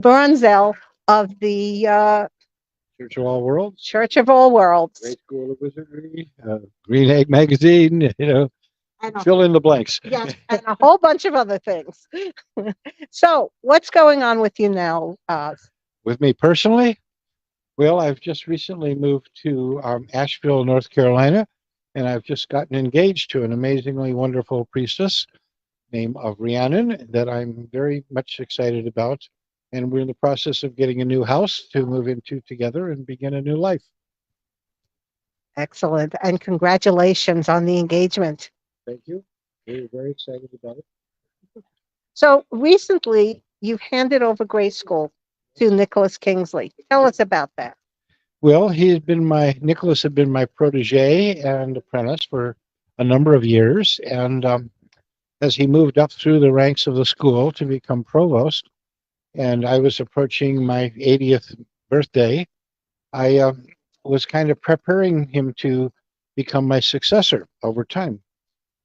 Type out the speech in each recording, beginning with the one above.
Oberon Zell of the Church of All Worlds, Church of All Worlds. Great School of Wizardry, Green Egg Magazine, And a, fill in the blanks. yes, and a whole bunch of other things. So, what's going on with you now? With me personally, well, I've just recently moved to Asheville, North Carolina, and I've just gotten engaged to an amazingly wonderful priestess named of Rhiannon that I'm very much excited about. And we're in the process of getting a new house to move into together and begin a new life. Excellent. And congratulations on the engagement. Thank you. We're very excited about it. So, recently, you've handed over grade school to Nicholas Kingsley. Tell us about that. Well, Nicholas had been my protege and apprentice for a number of years. And as he moved up through the ranks of the school to become provost, and I was approaching my 80th birthday, I was kind of preparing him to become my successor over time.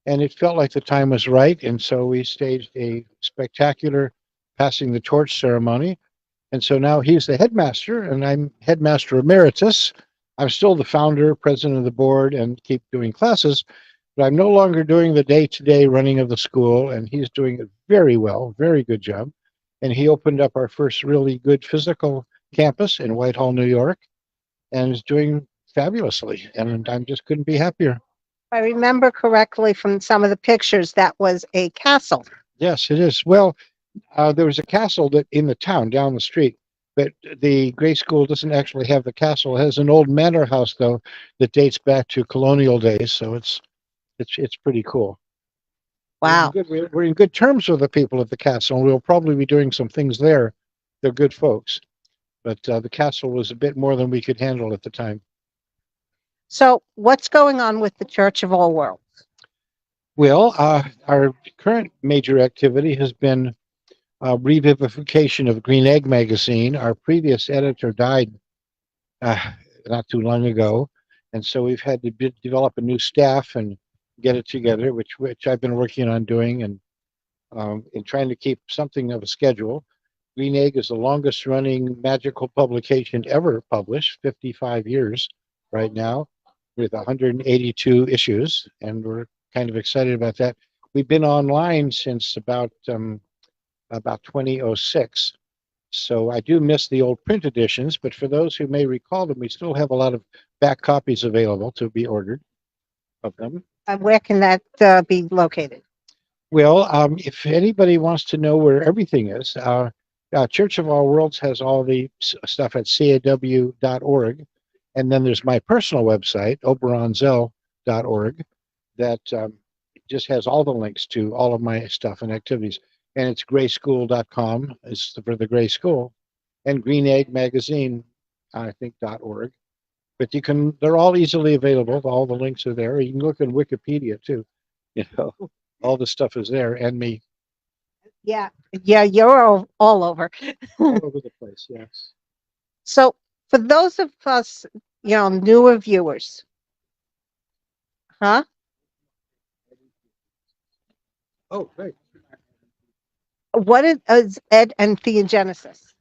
And it felt like the time was right. And so we staged a spectacular passing the torch ceremony. And so now he's the headmaster, and I'm headmaster emeritus. I'm still the founder, president of the board, and keep doing classes, but I'm no longer doing the day-to-day running of the school, and he's doing it very well, very good job. And he opened up our first really good physical campus in Whitehall, New York, and is doing fabulously. And I just couldn't be happier. If I remember correctly from some of the pictures, that was a castle. Yes, it is. Well, there was a castle that in the town down the street, but the grade school doesn't actually have the castle. It has an old manor house though that dates back to colonial days, so it's pretty cool. Wow. We're in good terms with the people at the castle, and we'll probably be doing some things there. They're good folks, but the castle was a bit more than we could handle at the time. So, what's going on with the Church of All Worlds? Well, our current major activity has been revivification of Green Egg magazine. Our previous editor died uh, not too long ago, and so we've had to develop a new staff and get it together, which I've been working on doing and trying to keep something of a schedule. Green Egg is the longest running magical publication ever published, 55 years right now, with 182 issues, and we're kind of excited about that. We've been online since about 2006. So I do miss the old print editions, but for those who may recall them, we still have a lot of back copies available to be ordered of them. And where can that be located? Well, if anybody wants to know where everything is, Church of All Worlds has all the stuff at caw.org. And then there's my personal website, oberonzell.org, that just has all the links to all of my stuff and activities. And it's grayschool.com is for the Gray School, and Green Egg Magazine, I think, .org. But they're all easily available. All the links are there. You can look in Wikipedia too. All the stuff is there, and me. Yeah, you're all over. All over the place, yes. So, for those of us, newer viewers, huh? Oh, great. What is Ed and Theogenesis?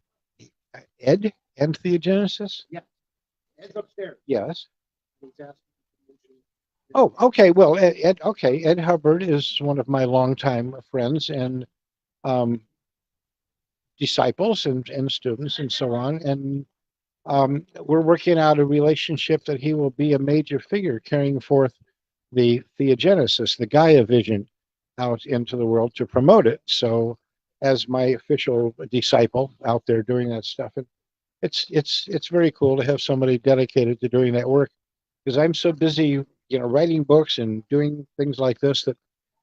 Ed and Theogenesis? Yeah. Ed's upstairs. Yes. He's asking. Oh, okay. Well, Ed Hubbard is one of my longtime friends and disciples and students and so on. And we're working out a relationship that he will be a major figure carrying forth the Theogenesis, the Gaia vision, out into the world to promote it. So, as my official disciple out there doing that stuff, it's very cool to have somebody dedicated to doing that work, because I'm so busy, writing books and doing things like this that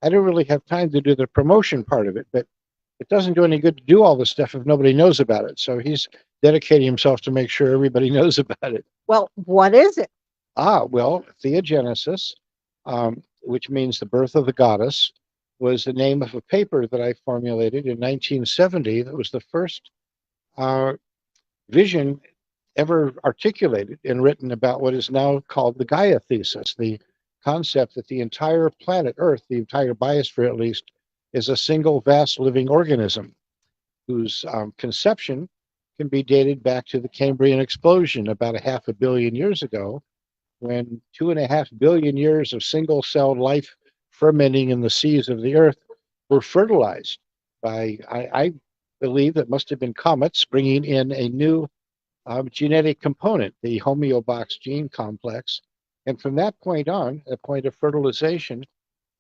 I don't really have time to do the promotion part of it. But it doesn't do any good to do all this stuff if nobody knows about it. So he's dedicating himself to make sure everybody knows about it. Well, what is it? Well, Theogenesis, which means the birth of the goddess, was the name of a paper that I formulated in 1970. That was the first vision ever articulated and written about what is now called the Gaia thesis, the concept that the entire planet Earth, the entire biosphere at least, is a single vast living organism whose conception can be dated back to the Cambrian explosion about 500 million years ago, when 2.5 billion years of single-celled life fermenting in the seas of the earth were fertilized by, I believe that must have been comets bringing in a new genetic component, the homeobox gene complex. And from that point on, a point of fertilization,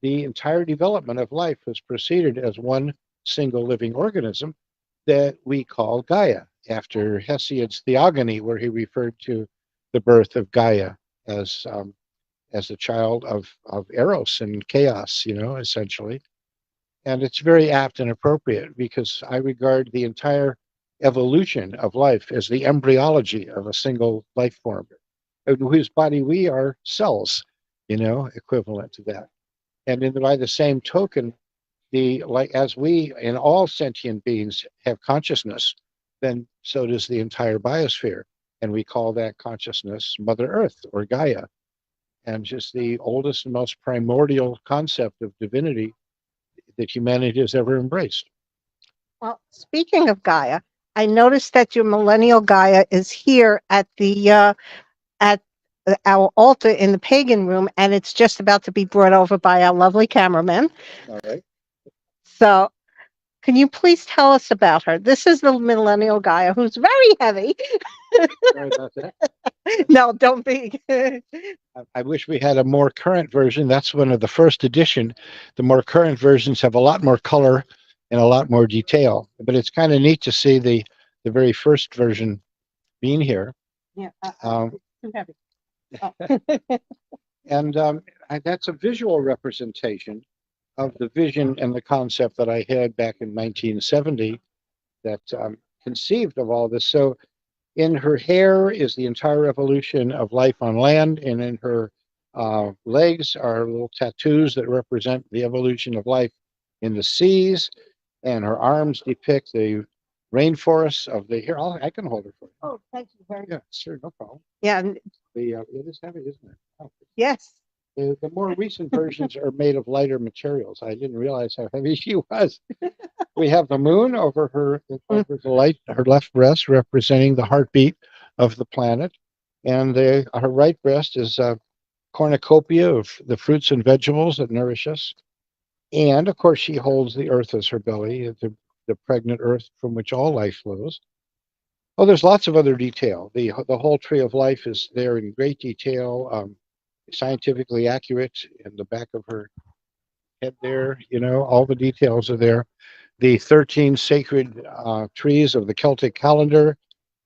the entire development of life has proceeded as one single living organism that we call Gaia, after Hesiod's Theogony, where he referred to the birth of Gaia as a child of Eros and chaos, essentially. And it's very apt and appropriate because I regard the entire evolution of life as the embryology of a single life form, in whose body we are cells, equivalent to that. And by the same token, as we and all sentient beings have consciousness, then so does the entire biosphere. And we call that consciousness Mother Earth or Gaia. And just the oldest and most primordial concept of divinity that humanity has ever embraced. Well, speaking of Gaia, I noticed that your millennial Gaia is here at our altar in the pagan room, and it's just about to be brought over by our lovely cameraman. All right. So, can you please tell us about her? This is the millennial Gaia, who's very heavy. Sorry about that. No, don't be. I wish we had a more current version. That's one of the first edition. The more current versions have a lot more color and a lot more detail. But it's kind of neat to see the very first version being here. Yeah, too heavy. Oh. And that's a visual representation of the vision and the concept that I had back in 1970 that conceived of all this. So in her hair is the entire evolution of life on land, and in her legs are little tattoos that represent the evolution of life in the seas, and her arms depict the rainforests of the here. I can hold her for you. Oh, thank you very much. Yeah, sure, no problem. Yeah, and It is heavy, isn't it? Oh. yes. The more recent versions are made of lighter materials. I didn't realize how heavy she was. We have the moon over her left breast, representing the heartbeat of the planet, and her right breast is a cornucopia of the fruits and vegetables that nourish us. And of course, she holds the earth as her belly, the pregnant earth from which all life flows. Oh, there's lots of other detail. The whole tree of life is there in great detail, scientifically accurate in the back of her head there. All the details are there. The 13 sacred trees of the Celtic calendar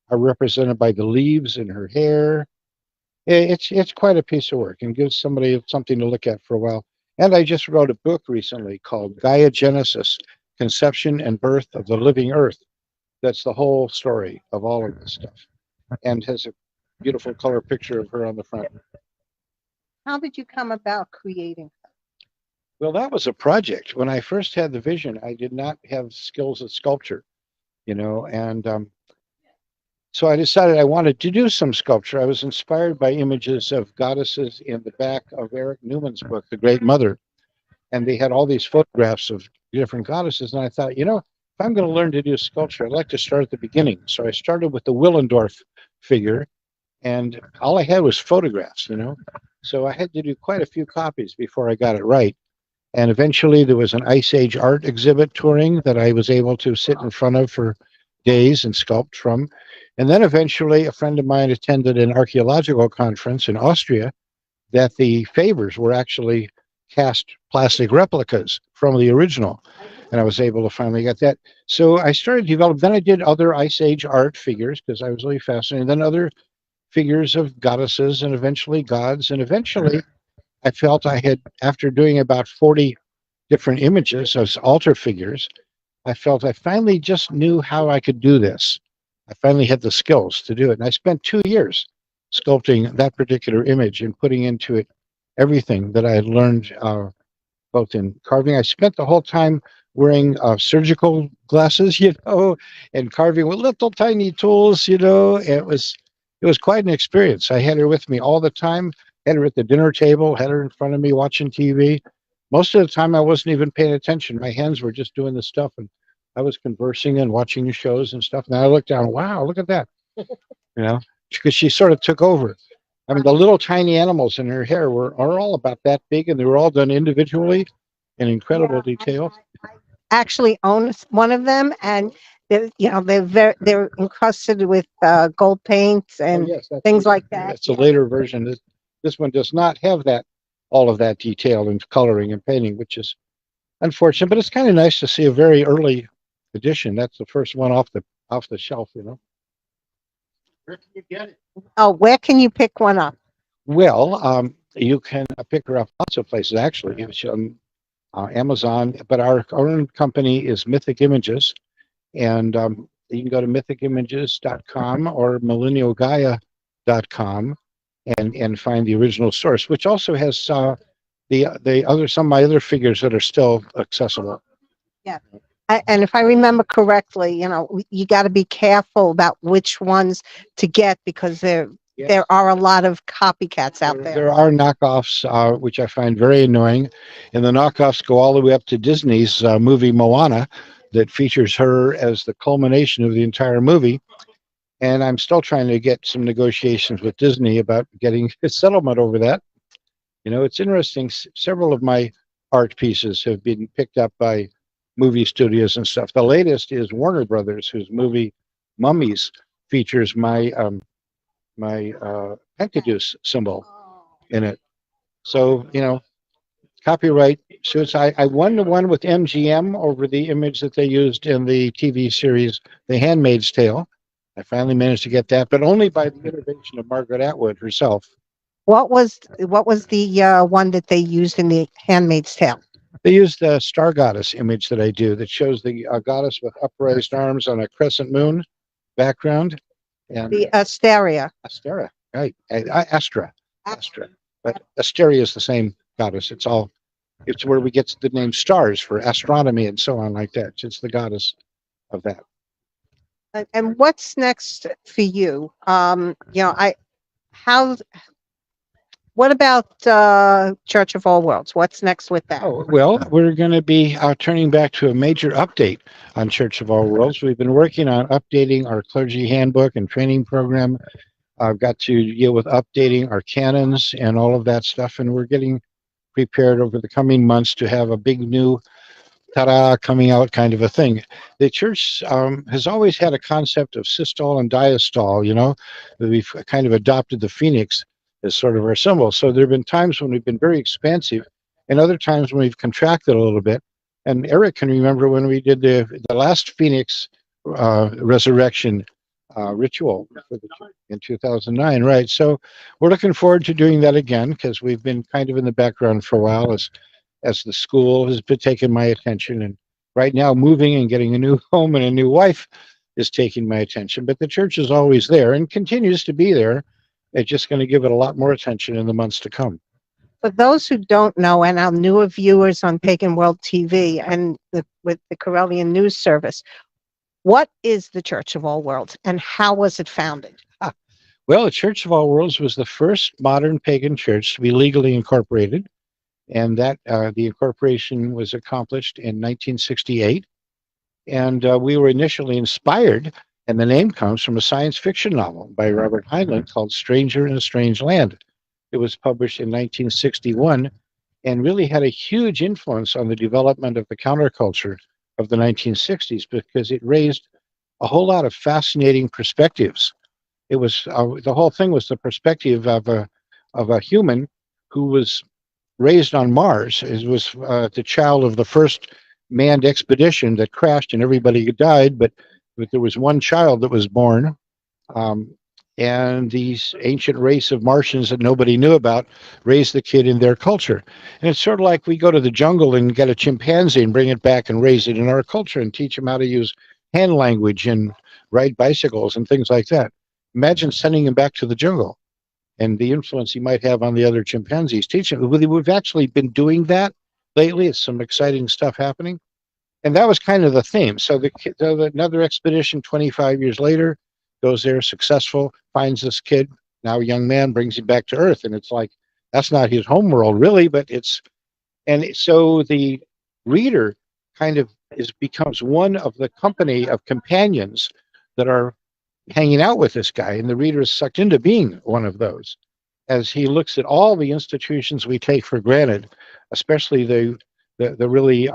are represented by the leaves in her hair. It's quite a piece of work and gives somebody something to look at for a while. And I just wrote a book recently called Gaia Genesis, Conception and Birth of the Living Earth. That's the whole story of all of this stuff, and has a beautiful color picture of her on the front. How did you come about creating her? Well, that was a project. When I first had the vision, I did not have skills at sculpture, and so I decided I wanted to do some sculpture. I was inspired by images of goddesses in the back of Eric Newman's book, The Great Mother, and they had all these photographs of different goddesses, and I thought, if I'm going to learn to do sculpture, I'd like to start at the beginning. So I started with the Willendorf figure, and all I had was photographs, So I had to do quite a few copies before I got it right. And eventually there was an Ice Age art exhibit touring that I was able to sit in front of for days and sculpt from. And then eventually a friend of mine attended an archaeological conference in Austria that the Fabers were actually cast plastic replicas from the original. And I was able to finally get that. So I started developing, then I did other Ice Age art figures because I was really fascinated. Then other figures of goddesses and eventually gods. And eventually I felt I had, after doing about 40 different images as altar figures, I felt I finally just knew how I could do this. I finally had the skills to do it. And I spent 2 years sculpting that particular image and putting into it everything that I had learned both in carving. I spent the whole time wearing surgical glasses, and carving with little tiny tools, It was quite an experience. I had her with me all the time, had her at the dinner table, had her in front of me watching TV. Most of the time I wasn't even paying attention. My hands were just doing the stuff, and I was conversing and watching the shows and stuff. And I looked down, wow, look at that. You know, because she sort of took over. I mean, the little tiny animals in her hair are all about that big, and they were all done individually in incredible detail. Actually owns one of them, and they're encrusted with gold paints Oh, and yes, things like that. that's a later version. This one does not have all of that detail and coloring and painting, which is unfortunate. But it's kind of nice to see a very early edition. That's the first one off the shelf, you know. Where can you get it? Oh, where can you pick one up? Well, you can pick her up lots of places actually. It's on Amazon, but our own company is Mythic Images, and you can go to mythicimages.com or millennialgaia.com and find the original source, which also has some of my other figures that are still accessible. Yeah. And if I remember correctly, you got to be careful about which ones to get because there are a lot of copycats out there. There are knockoffs, which I find very annoying, and the knockoffs go all the way up to Disney's movie Moana, that features her as the culmination of the entire movie. And I'm still trying to get some negotiations with Disney about getting a settlement over that. You know, it's interesting. Several of my art pieces have been picked up by movie studios and stuff. The latest is Warner Brothers, whose movie Mummies features my Enkidu's symbol in it. So, copyright suits. I won the one with MGM over the image that they used in the TV series The Handmaid's Tale. I finally managed to get that, but only by the intervention of Margaret Atwood herself. What was the one that they used in the Handmaid's Tale? They used the star goddess image that I do that shows the goddess with upraised arms on a crescent moon background. And The Asteria. Astera, right? Astra. But Asteria is the same goddess. It's where we get the name stars for astronomy and so on like that. It's the goddess of that. And what's next for you? What about Church of All Worlds? What's next with that? Oh, well, we're going to be turning back to a major update on Church of All Worlds. We've been working on updating our clergy handbook and training program. I've got to deal with updating our canons and all of that stuff, and we're getting prepared over the coming months to have a big new ta-da coming out kind of a thing. The church has always had a concept of systole and diastole, we've kind of adopted the phoenix as sort of our symbol. So there have been times when we've been very expansive and other times when we've contracted a little bit. And Eric can remember when we did the last phoenix resurrection ritual in 2009, right? So we're looking forward to doing that again because we've been kind of in the background for a while as the school has been taking my attention, and right now moving and getting a new home and a new wife is taking my attention. But the church is always there and continues to be there. It's just going to give it a lot more attention in the months to come. For those who don't know, and our newer viewers on Pagan World TV and with the Corellian News Service, what is the Church of All Worlds and how was it founded? Well, the Church of All Worlds was the first modern pagan church to be legally incorporated. And that the incorporation was accomplished in 1968. And we were initially inspired, and the name comes from a science fiction novel by Robert Heinlein called Stranger in a Strange Land. It was published in 1961 and really had a huge influence on the development of the counterculture of the 1960s because it raised a whole lot of fascinating perspectives. It was the whole thing was the perspective of a human who was raised on Mars. It was the child of the first manned expedition that crashed and everybody died, but there was one child that was born. And these ancient race of Martians that nobody knew about raised the kid in their culture. And it's sort of like we go to the jungle and get a chimpanzee and bring it back and raise it in our culture and teach them how to use hand language and ride bicycles and things like that. Imagine sending him back to the jungle and the influence he might have on the other chimpanzees. Teaching, we've actually been doing that lately. It's some exciting stuff happening. And that was kind of the theme. So another expedition 25 years later goes there, successful, finds this kid, now a young man, brings him back to Earth. And it's like, that's not his home world really, but so the reader kind of becomes one of the company of companions that are hanging out with this guy, and the reader is sucked into being one of those as he looks at all the institutions we take for granted, especially the really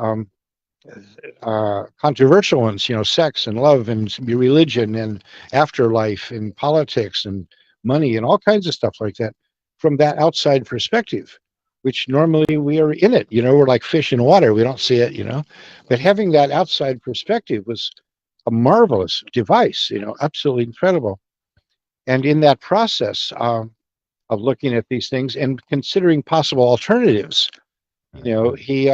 controversial ones, sex and love and religion and afterlife and politics and money and all kinds of stuff like that, from that outside perspective, which normally we are in it. We're like fish in water. We don't see it, but having that outside perspective was a marvelous device, absolutely incredible. And in that process of looking at these things and considering possible alternatives, he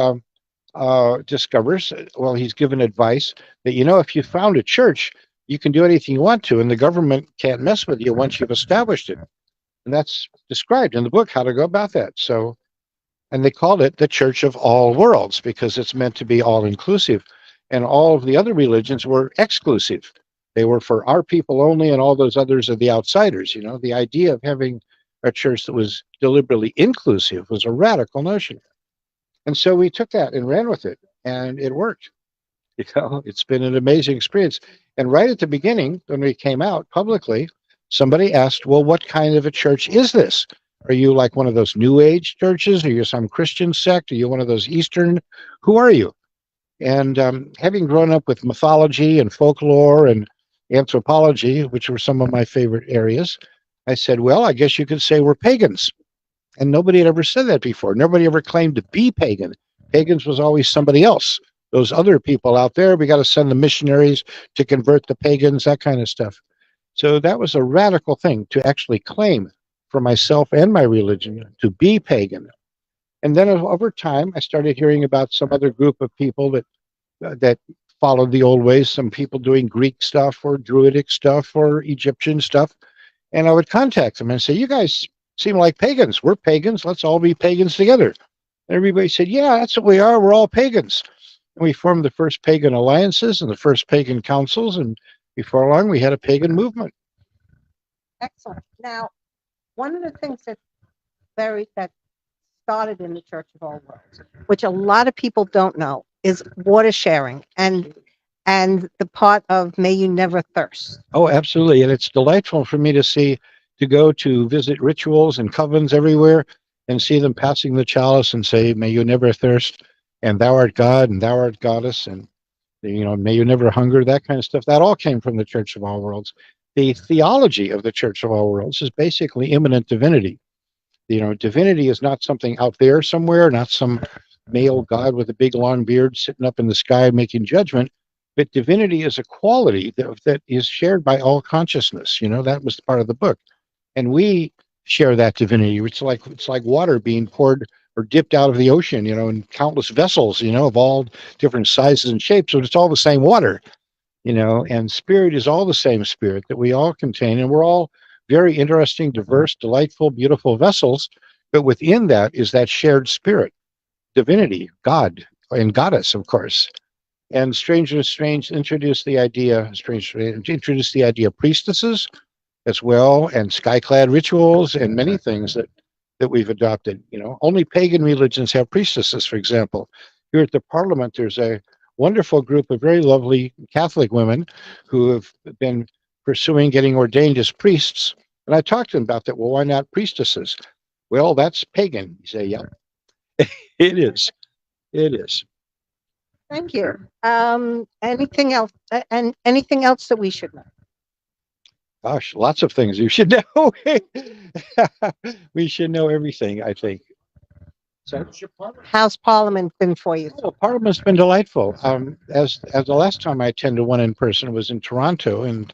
discovers, well, he's given advice that, if you found a church, you can do anything you want to, and the government can't mess with you once you've established it. And that's described in the book, how to go about that. So, and they called it the Church of All Worlds because it's meant to be all inclusive. And all of the other religions were exclusive. They were for our people only, and all those others are the outsiders. The idea of having a church that was deliberately inclusive was a radical notion. And so we took that and ran with it, and it worked. It's been an amazing experience. And right at the beginning, when we came out publicly, somebody asked, well, what kind of a church is this? Are you like one of those New Age churches? Are you some Christian sect? Are you one of those Eastern? Who are you? And having grown up with mythology and folklore and anthropology, which were some of my favorite areas, I said, well, I guess you could say we're pagans. And nobody had ever said that before. Nobody ever claimed to be pagan. Pagans was always somebody else. Those other people out there, we got to send the missionaries to convert the pagans, that kind of stuff. So that was a radical thing to actually claim for myself and my religion to be pagan. And then over time, I started hearing about some other group of people that followed the old ways, some people doing Greek stuff or Druidic stuff or Egyptian stuff. And I would contact them and say, you guys seem like pagans. We're pagans. Let's all be pagans together. And everybody said, yeah, that's what we are. We're all pagans. And we formed the first pagan alliances and the first pagan councils. And before long, we had a pagan movement. Excellent. Now, one of the things that started in the Church of All Worlds, which a lot of people don't know, is water sharing and the part of May You Never Thirst. Oh, absolutely. And it's delightful for me to go to visit rituals and covens everywhere and see them passing the chalice and say, may you never thirst, and thou art God, and thou art goddess, and, may you never hunger, that kind of stuff. That all came from the Church of All Worlds. The theology of the Church of All Worlds is basically immanent divinity. Divinity is not something out there somewhere, not some male god with a big long beard sitting up in the sky making judgment. But divinity is a quality that is shared by all consciousness. That was part of the book. And we share that divinity. It's like water being poured or dipped out of the ocean, in countless vessels, of all different sizes and shapes. But it's all the same water, and spirit is all the same spirit that we all contain. And we're all very interesting, diverse, delightful, beautiful vessels. But within that is that shared spirit, divinity, God, and goddess, of course. And Stranger Strange introduced the idea of priestesses as well, and sky-clad rituals, and many things that we've adopted. Only pagan religions have priestesses, for example. Here at the Parliament, there's a wonderful group of very lovely Catholic women who have been pursuing getting ordained as priests. And I talked to them about that. Well, why not priestesses? Well, that's pagan. You say, yeah, it is. It is. Thank you. Anything else? And anything else that we should know? Gosh, lots of things you should know. We should know everything, I think. So, how's Parliament been for you? Oh, Parliament's been delightful. As the last time I attended one in person was in Toronto in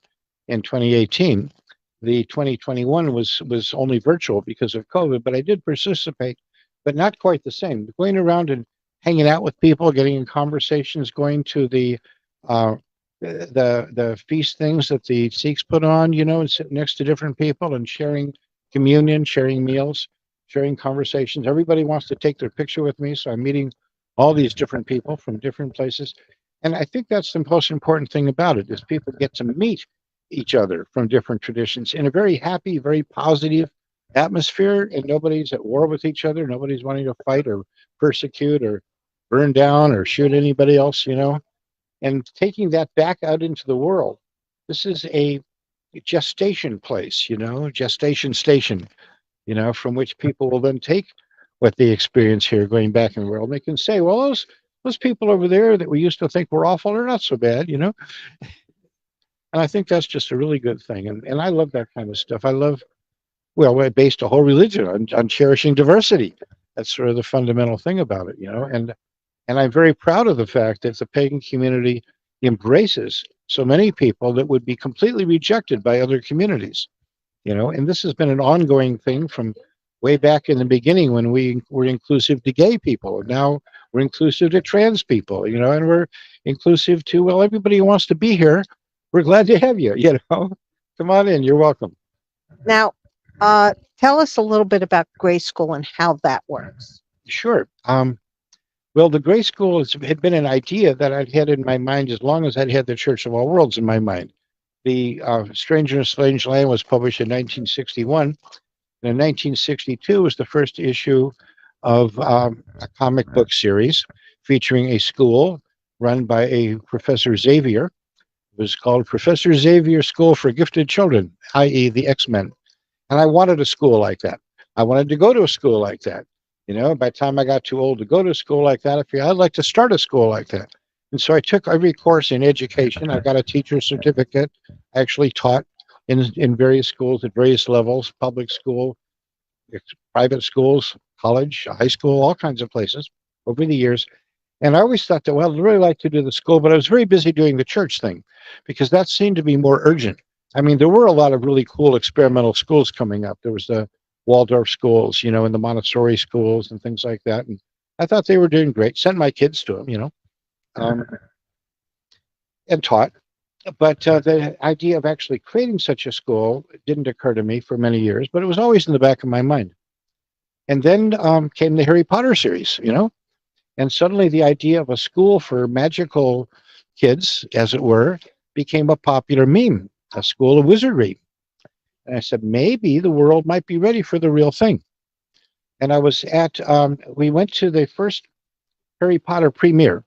2018. The 2021 was only virtual because of COVID, but I did participate, but not quite the same. Going around and hanging out with people, getting in conversations, going to the feast things that the Sikhs put on, and sitting next to different people and sharing communion, sharing meals, sharing conversations. Everybody wants to take their picture with me, so I'm meeting all these different people from different places. And I think that's the most important thing about it, is people get to meet each other from different traditions in a very happy, very positive atmosphere, and nobody's at war with each other. Nobody's wanting to fight or persecute or burn down or shoot anybody else, and taking that back out into the world. This is a gestation place, gestation station, from which people will then take what they experience here going back in the world. They can say, well, those people over there that we used to think were awful are not so bad, And I think that's just a really good thing. And I love that kind of stuff. I based a whole religion on cherishing diversity. That's sort of the fundamental thing about it, and I'm very proud of the fact that the pagan community embraces so many people that would be completely rejected by other communities, and this has been an ongoing thing from way back in the beginning when we were inclusive to gay people. And now we're inclusive to trans people, and we're inclusive to, well, everybody who wants to be here. We're glad to have you, Come on in. You're welcome. Now, tell us a little bit about Gray School and how that works. Sure. Well, the Gray School had been an idea that I'd had in my mind as long as I'd had the Church of All Worlds in my mind. The Stranger in a Strange Land was published in 1961. And in 1962 was the first issue of a comic book series featuring a school run by a Professor Xavier. It was called Professor Xavier School for Gifted Children, i.e. the X-Men. And I wanted a school like that. I wanted to go to a school like that. By the time I got too old to go to a school like that, I figured I'd like to start a school like that. And so I took every course in education. I got a teacher's certificate. I actually taught in various schools at various levels, public school, private schools, college, high school, all kinds of places over the years. And I always thought that, well, I'd really like to do the school, but I was very busy doing the church thing because that seemed to be more urgent. I mean, there were a lot of really cool experimental schools coming up. There was the Waldorf schools, and the Montessori schools and things like that. And I thought they were doing great. Sent my kids to them, and taught. But the idea of actually creating such a school didn't occur to me for many years, but it was always in the back of my mind. And then came the Harry Potter series, and suddenly the idea of a school for magical kids, as it were, became a popular meme, a school of wizardry. And I said, maybe the world might be ready for the real thing. And I was we went to the first Harry Potter premiere.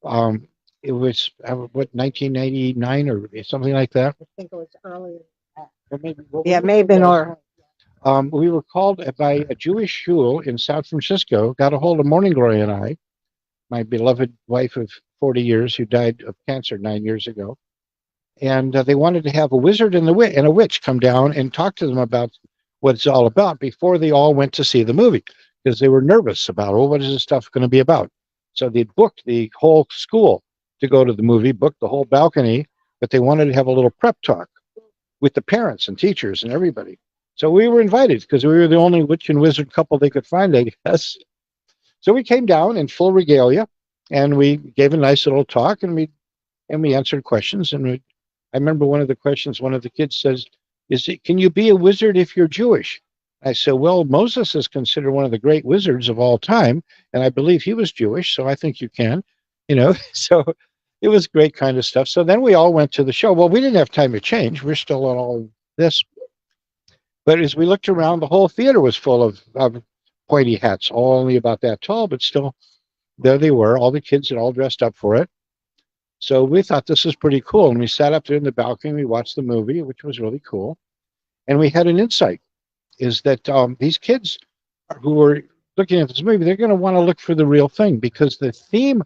It was, 1999 or something like that? I think it was earlier. Yeah, it may have been earlier. We were called by a Jewish shul in San Francisco, got a hold of Morning Glory and I, my beloved wife of 40 years who died of cancer 9 years ago. And they wanted to have a wizard and a witch come down and talk to them about what it's all about before they all went to see the movie, because they were nervous about, what is this stuff going to be about? So they booked the whole school to go to the movie, booked the whole balcony, but they wanted to have a little prep talk with the parents and teachers and everybody. So we were invited because we were the only witch and wizard couple they could find, I guess. So we came down in full regalia and we gave a nice little talk and we answered questions. And I remember one of the questions, one of the kids says, can you be a wizard if you're Jewish? I said, well, Moses is considered one of the great wizards of all time. And I believe he was Jewish. So I think you can, so it was great kind of stuff. So then we all went to the show. Well, we didn't have time to change. We're still on all this. But as we looked around, the whole theater was full of pointy hats, all only about that tall, but still there they were. All the kids had all dressed up for it. So we thought this was pretty cool. And we sat up there in the balcony, we watched the movie, which was really cool. And we had an insight, is that these kids who were looking at this movie, they're going to want to look for the real thing, because the theme,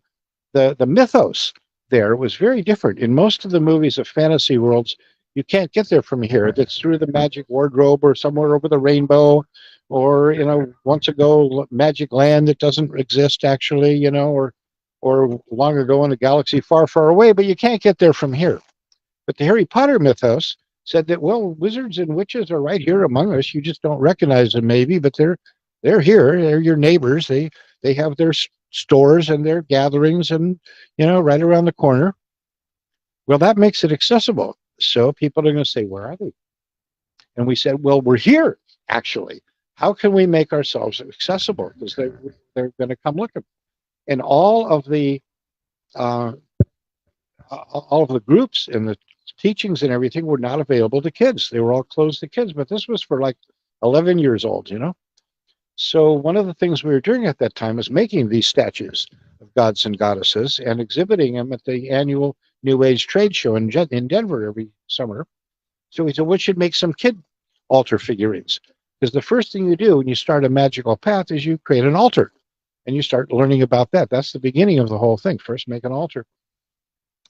the mythos there was very different. In most of the movies of fantasy worlds, you can't get there from here. That's through the magic wardrobe or somewhere over the rainbow, or, once ago, magic land that doesn't exist actually, or long ago in a galaxy far, far away, but you can't get there from here. But the Harry Potter mythos said that, well, wizards and witches are right here among us. You just don't recognize them maybe, but they're here. They're your neighbors. They have their stores and their gatherings and, right around the corner. Well, that makes it accessible. So people are going to say, where are they? And we said, well, we're here, actually. How can we make ourselves accessible? Because they're going to come looking. And all of the groups and the teachings and everything were not available to kids. They were all closed to kids, but this was for like 11 years old, So one of the things we were doing at that time was making these statues of gods and goddesses and exhibiting them at the annual New Age trade show in Denver every summer. So we said, we should make some kid altar figurines. Because the first thing you do when you start a magical path is you create an altar and you start learning about that. That's the beginning of the whole thing. First, make an altar.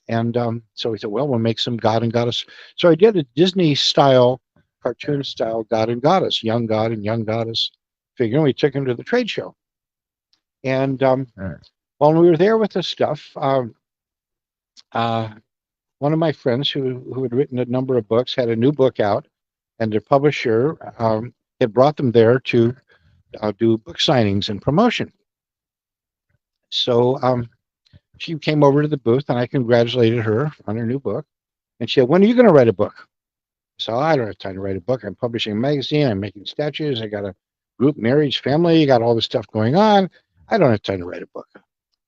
And so we said, well, we'll make some god and goddess. So I did a Disney style, cartoon style god and goddess, young god and young goddess figure. And we took him to the trade show. And while we were there with the stuff, one of my friends who had written a number of books had a new book out, and their publisher had brought them there to do book signings and promotion. So she came over to the booth, and I congratulated her on her new book. And she said, when are you going to write a book? So I don't have time to write a book. I'm publishing a magazine. I'm making statues. I got a group marriage, family, got all this stuff going on. I don't have time to write a book.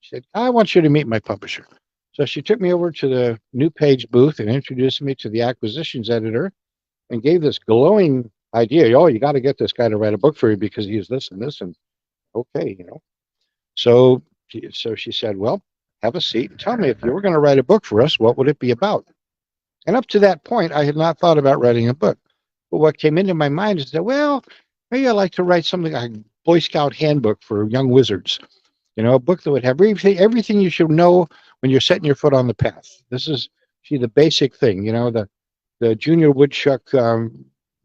She said, I want you to meet my publisher. So she took me over to the New Page booth and introduced me to the acquisitions editor and gave this glowing idea. Oh, you got to get this guy to write a book for you because he's this and this. And okay, you know. So she said, well, have a seat and tell me, if you were going to write a book for us, what would it be about? And up to that point, I had not thought about writing a book. But what came into my mind is that, well, maybe I'd like to write something like a Boy Scout handbook for young wizards. You know, a book that would have everything you should know when you're setting your foot on the path. This is the basic thing, you know, the Junior Woodchuck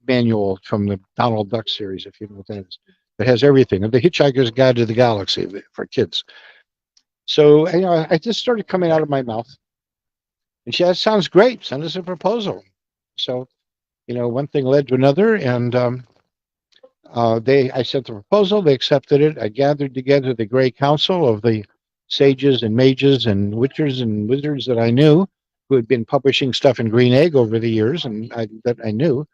manual from the Donald Duck series, if you know what that is. It has everything. The Hitchhiker's Guide to the Galaxy for kids. So, you know, I just started coming out of my mouth. And she said, sounds great. Send us a proposal. So, you know, one thing led to another. And I sent the proposal. They accepted it. I gathered together the Grey Council of the sages and mages and witchers and wizards that I knew, who had been publishing stuff in Green Egg over the years and that I knew,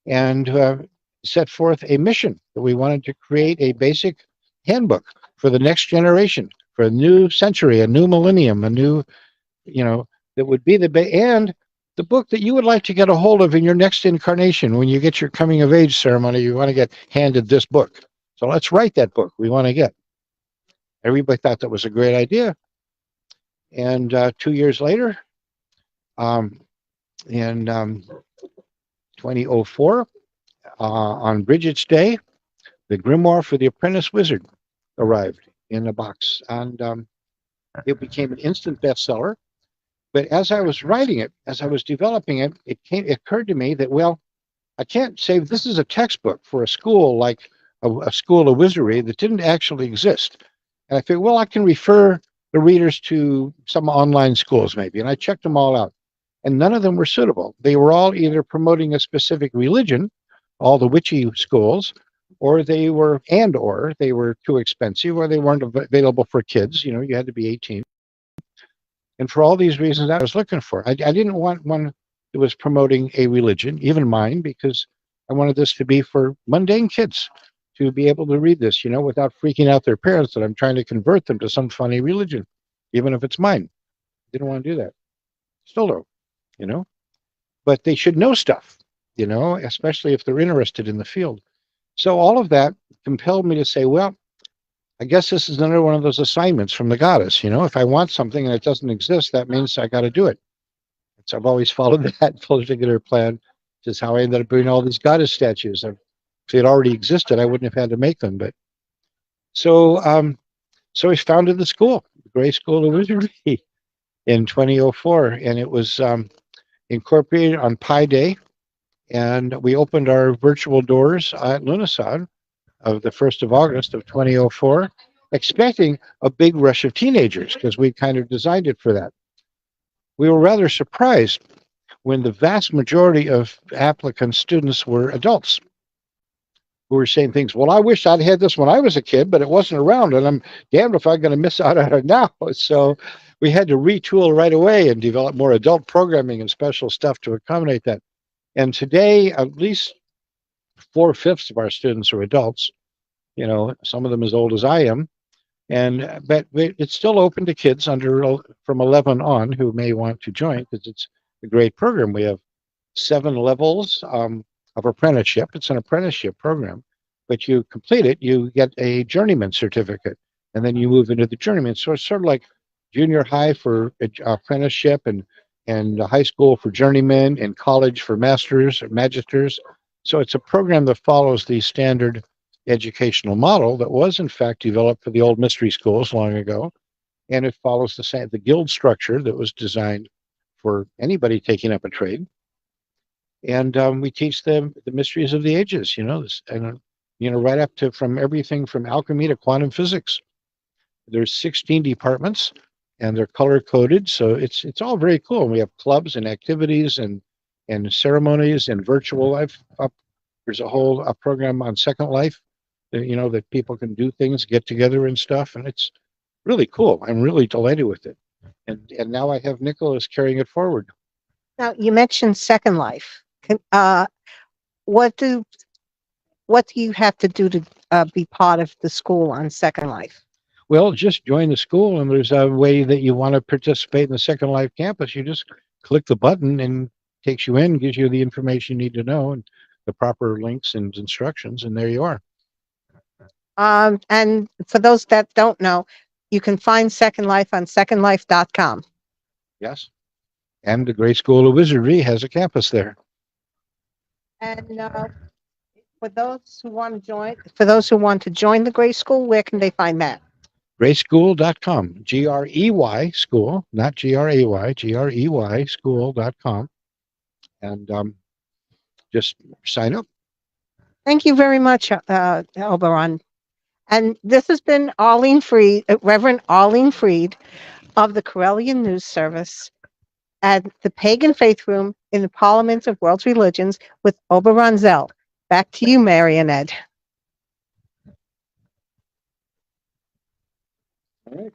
and set forth a mission that we wanted to create a basic handbook for the next generation, for a new century, a new millennium, a new, you know, that would be and the book that you would like to get a hold of in your next incarnation. When you get your coming of age ceremony, you want to get handed this book. So let's write that book we want to get. Everybody thought that was a great idea. And 2 years later, in 2004, on Bridget's Day, the Grimoire for the Apprentice Wizard arrived in a box. And it became an instant bestseller. But as I was writing it, as I was developing it, it occurred to me that, well, I can't say this is a textbook for a school like a school of wizardry that didn't actually exist. And I figured, well, I can refer the readers to some online schools maybe. And I checked them all out. And none of them were suitable. They were all either promoting a specific religion, all the witchy schools, or they were too expensive, or they weren't available for kids. You know, you had to be 18. And for all these reasons, I was looking for. I didn't want one that was promoting a religion, even mine, because I wanted this to be for mundane kids to be able to read this, you know, without freaking out their parents that I'm trying to convert them to some funny religion, even if it's mine. Didn't want to do that. Still don't, you know. But they should know stuff, you know, especially if they're interested in the field. So all of that compelled me to say, well, I guess this is another one of those assignments from the goddess. You know, if I want something and it doesn't exist, that means I got to do it. So I've always followed that particular plan, which is how I ended up doing all these goddess statues. If they had already existed, I wouldn't have had to make them. But so I founded the school, the Grey School of Wizardry, in 2004, and it was incorporated on Pi Day, and we opened our virtual doors at Lunasan of the 1st of August of 2004, expecting a big rush of teenagers because we kind of designed it for that. We were rather surprised when the vast majority of applicant students were adults who were saying things, well, I wish I'd had this when I was a kid, but it wasn't around, and I'm damned if I'm going to miss out on it now. So we had to retool right away and develop more adult programming and special stuff to accommodate that. And today, at least 4/5 of our students are adults, you know, some of them as old as I am. But it's still open to kids from 11 on who may want to join because it's a great program. We have 7 levels of apprenticeship. It's an apprenticeship program, but you complete it, you get a journeyman certificate, and then you move into the journeyman. So it's sort of like junior high for apprenticeship, and high school for journeymen, and college for masters or magisters. So it's a program that follows the standard educational model that was in fact developed for the old mystery schools long ago, and it follows the guild structure that was designed for anybody taking up a trade. And we teach them the mysteries of the ages, right up to from everything from alchemy to quantum physics. There's 16 departments, and they're color coded, so it's all very cool. And we have clubs and activities and ceremonies and virtual life. There's a whole program on Second Life, that people can do things, get together and stuff, and it's really cool. I'm really delighted with it, and now I have Nicholas carrying it forward. Now, you mentioned Second Life. What do you have to do to be part of the school on Second Life? Well, just join the school, and there's a way that you want to participate in the Second Life campus. You just click the button and it takes you in, gives you the information you need to know, and the proper links and instructions, and there you are. And for those that don't know, you can find Second Life on secondlife.com. Yes. And the Great School of Wizardry has a campus there. And for those who want to join the Grey School, where can they find that? Greyschool.com, Grey school, not Gray, Grey school.com. And just sign up. Thank you very much, Oberon. And this has been Arlene Freed, Reverend Arlene Freed of the Corellian News Service at the Pagan Faith Room in the Parliament of World Religions with Oberon Zell. Back to you, Mary and Ed. All right.